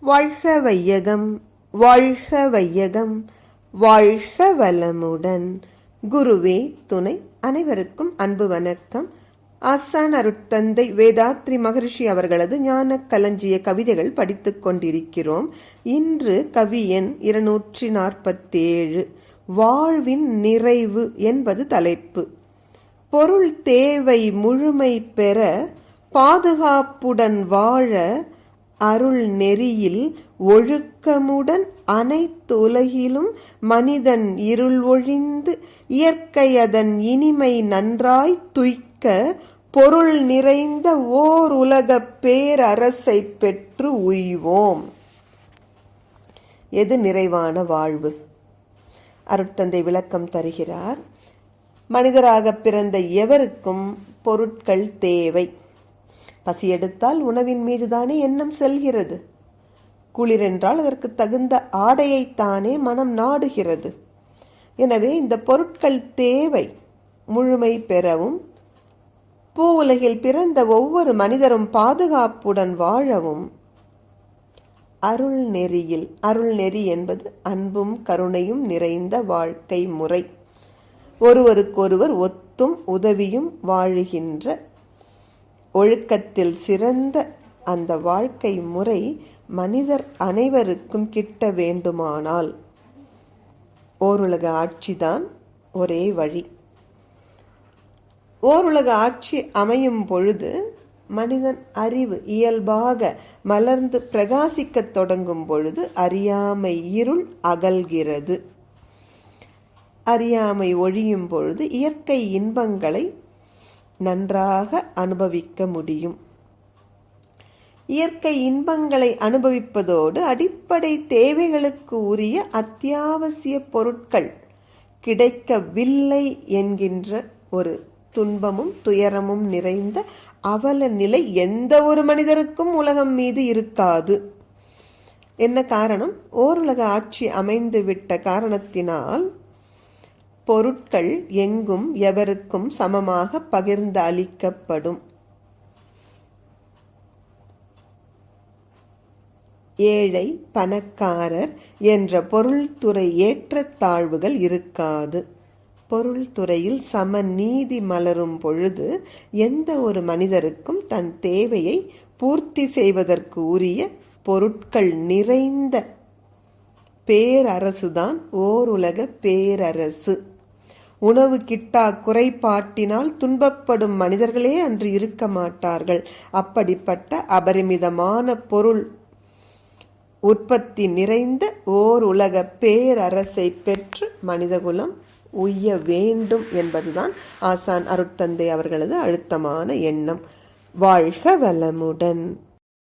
வாழ்க வையகம், வாழ்க வையகம், வாழ்க வளமுடன். குருவே துணை. அனைவருக்கும் அன்பு வணக்கம். ஆசான் அருட்தந்தை வேதாத்ரி மகரிஷி அவர்களது ஞான களஞ்சிய கவிதைகள் படித்துக் கொண்டிருக்கிறோம். இன்று கவி எண் 247, வாழ்வின் நிறைவு என்பது தலைப்பு. பொருள் தேவை முழுமை பெற பாதுகாப்புடன் வாழ அருள் நெறியில் ஒழுக்கமுடன் அனைத்துலகிலும் மனிதன் இருள் ஒழிந்து இயற்கை அதன் இனிமை நன்றாய் துய்க்க பொருள் நிறைந்த ஓர் உலக பேரரசை பெற்று உய்வோம். எது நிறைவான வாழ்வு? அருட்தந்தை விளக்கம் தருகிறார். மனிதராக பிறந்த எவருக்கும் பொருட்கள் தேவை. பசி எடுத்தால் உணவின் மீதுதானே எண்ணம் செல்கிறது. குளிரென்றால் அதற்கு தகுந்த ஆடையைத்தானே மனம் நாடுகிறது. எனவே இந்த பொருட்கள் தேவை முழுமை பெறவும் பூ உலகில் பிறந்த ஒவ்வொரு மனிதரும் பாதுகாப்புடன் வாழவும் அருள் நெறியில், அருள் நெறி என்பது அன்பும் கருணையும் நிறைந்த வாழ்க்கை முறை. ஒருவருக்கொருவர் ஒத்தும் உதவியும் வாழுகின்ற ஒழுக்கத்தில் சிறந்த அந்த வாழ்க்கை முறை மனிதர் அனைவருக்கும் கிட்ட வேண்டுமானால் ஓருலக ஆட்சிதான் ஒரே வழி. ஓருலக ஆட்சி அமையும் பொழுது மனிதன் அறிவு இயல்பாக மலர்ந்து பிரகாசிக்கத் தொடங்கும் பொழுது அறியாமை இருள் அகல்கிறது. அறியாமை ஒழியும் பொழுது இயற்கை இன்பங்களை நன்றாக அனுபவிக்க முடியும். இயற்கை இன்பங்களை அனுபவிப்பதோடு அடிப்படை தேவைகளுக்கு உரிய அத்தியாவசிய பொருட்கள் கிடைக்கவில்லை என்கின்ற ஒரு துன்பமும் துயரமும் நிறைந்த அவல நிலை எந்த ஒரு மனிதருக்கும் உலகம் மீது இருக்காது. என்ன காரணம்? ஓருலக ஆட்சி அமைந்து விட்ட காரணத்தினால் பொருட்கள் எங்கும் எவருக்கும் சமமாக பகிர்ந்து அளிக்கப்படும். ஏழை பணக்காரர் என்ற பொருள்துறை ஏற்றத்தாழ்வுகள் இருக்காது. பொருள்துறையில் சமநீதி மலரும் பொழுது எந்த ஒரு மனிதருக்கும் தன் தேவையை பூர்த்தி செய்வதற்கு உரிய பொருட்கள் நிறைந்த பேரரசுதான் ஓருலக பேரரசு. உணவு கிட்டா குறைபாட்டினால் துன்பப்படும் மனிதர்களே அன்று இருக்க மாட்டார்கள். அப்படிப்பட்ட அபரிமிதமான பொருள் உற்பத்தி நிறைந்த ஓர் உலக பேரரசை பெற்று மனிதகுலம் உய்ய வேண்டும் என்பதுதான் ஆசான் அருட்தந்தை அவர்களது அழுத்தமான எண்ணம். வாழ்க வளமுடன்.